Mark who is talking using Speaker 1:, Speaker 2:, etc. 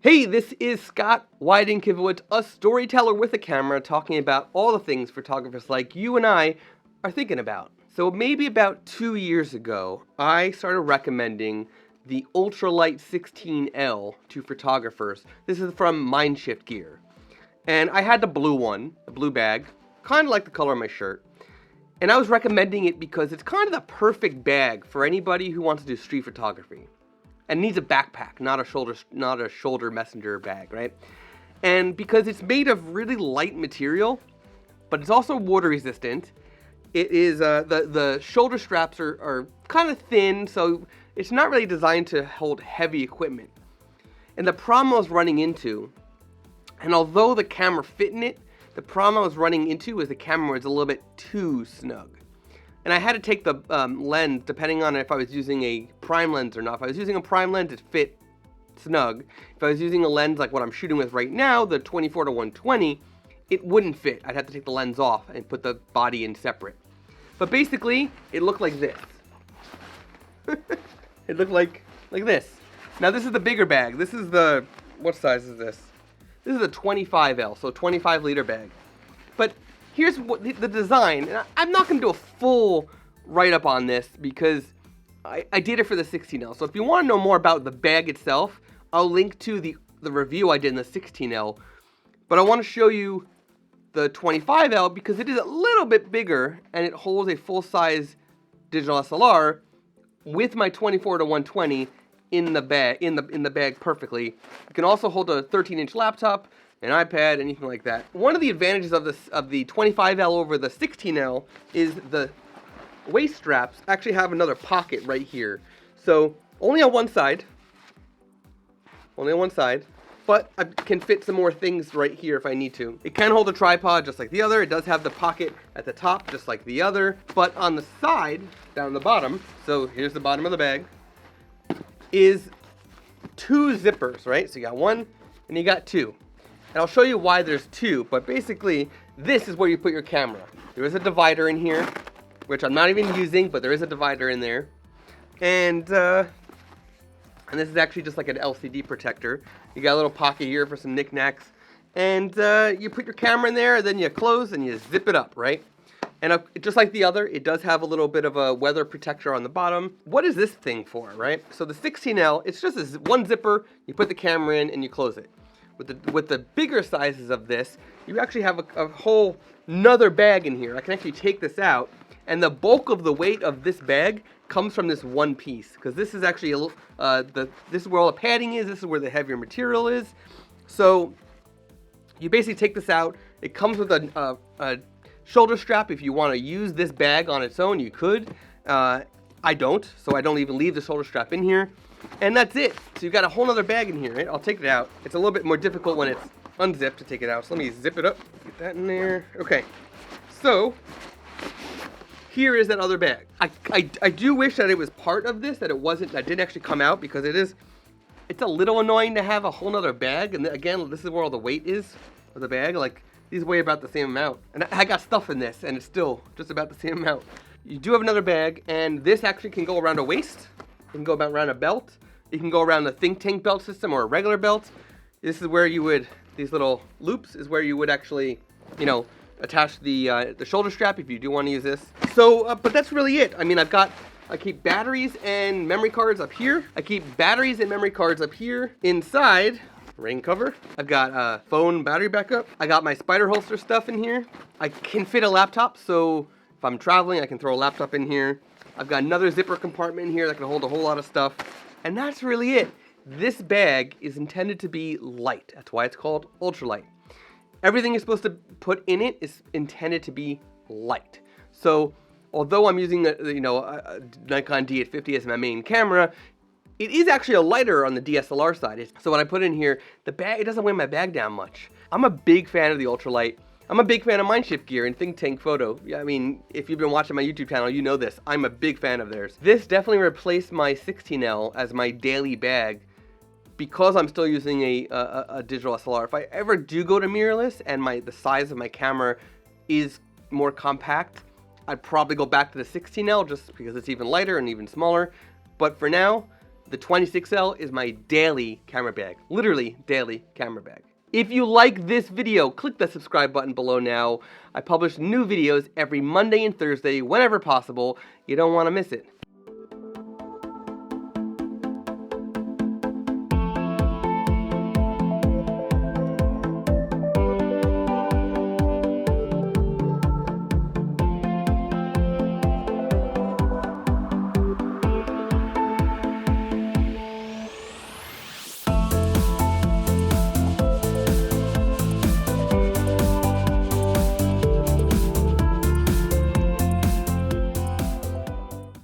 Speaker 1: Hey, this is Scott Wyden-Kivowitz, a storyteller with a camera, talking about all the things photographers like you and I are thinking about. So maybe about 2 years ago, I started recommending the Ultralight 16L to photographers. This is from MindShift Gear. And I had the blue one, the blue bag, kind of like the color of my shirt. And I was recommending it because it's kind of the perfect bag for anybody who wants to do street photography. And needs a backpack, not a shoulder messenger bag, right? And because it's made of really light material, but it's also water resistant. It is the shoulder straps are kind of thin, so it's not really designed to hold heavy equipment. And the problem I was running into, and although the camera fit in it, the problem I was running into was the camera was a little bit too snug. And I had to take the lens, depending on if I was using a prime lens or not. If I was using a prime lens, it fit snug. If I was using a lens like what I'm shooting with right now, the 24-120, it wouldn't fit. I'd have to take the lens off and put the body in separate. But basically, it looked like this. It looked like this. Now this is the bigger bag. This is the, what size is this? This is a 25L, so 25-liter bag. But here's what the design, and I'm not going to do a full write-up on this because I did it for the 16L. So if you want to know more about the bag itself, I'll link to the review I did in the 16L. But I want to show you the 25L because it is a little bit bigger and it holds a full-size digital SLR with my 24-120 in the bag perfectly. You can also hold a 13-inch laptop, an iPad, anything like that. One of the advantages of the 25L over the 16L is the waist straps actually have another pocket right here. So only on one side, but I can fit some more things right here if I need to. It can hold a tripod just like the other. It does have the pocket at the top just like the other, but on the side, down the bottom, so here's the bottom of the bag, is two zippers, right? So you got one and you got two. And I'll show you why there's two, but basically, this is where you put your camera. There is a divider in here, which I'm not even using, but there is a divider in there. And this is actually just like an LCD protector. You got a little pocket here for some knickknacks. And you put your camera in there, and then you close and you zip it up, right? And just like the other, it does have a little bit of a weather protector on the bottom. What is this thing for, right? So the 16L, it's just one zipper, you put the camera in and you close it. With the bigger sizes of this, you actually have a whole nother bag in here. I can actually take this out, and the bulk of the weight of this bag comes from this one piece, because this is actually this is where all the padding is. This is where the heavier material is. So you basically take this out. It comes with a shoulder strap. If you want to use this bag on its own, you could. I don't, so I don't even leave the shoulder strap in here. And that's it. So you've got a whole other bag in here, right? I'll take it out. It's a little bit more difficult when it's unzipped to take it out. So let me zip it up. Get that in there. Okay. So here is that other bag. I do wish that it was part of this, that didn't actually come out, because it's a little annoying to have a whole other bag. And again, this is where all the weight is of the bag. Like, these weigh about the same amount. And I got stuff in this, and it's still just about the same amount. You do have another bag, and this actually can go around a waist. It can go around a belt. You can go around the think tank belt system or a regular belt. This is where these little loops is where you would actually, attach the shoulder strap if you do want to use this. So, but that's really it. I mean, I keep batteries and memory cards up here. I keep batteries and memory cards up here. Inside, rain cover. I've got phone battery backup. I got my spider holster stuff in here. I can fit a laptop, so if I'm traveling, I can throw a laptop in here. I've got another zipper compartment in here that can hold a whole lot of stuff. And that's really it. This bag is intended to be light. That's why it's called Ultralight. Everything you're supposed to put in it is intended to be light. So although I'm using a Nikon D850 as my main camera, it is actually a lighter on the DSLR side. So when I put it in here, it doesn't weigh my bag down much. I'm a big fan of the Ultralight. I'm a big fan of MindShift Gear and Think Tank Photo. I mean, if you've been watching my YouTube channel, you know this. I'm a big fan of theirs. This definitely replaced my 16L as my daily bag because I'm still using a digital SLR. If I ever do go to mirrorless and the size of my camera is more compact, I'd probably go back to the 16L just because it's even lighter and even smaller. But for now, The 26L is my daily camera bag, literally daily camera bag. If you like this video, click the subscribe button below now. I publish new videos every Monday and Thursday whenever possible. You don't want to miss it.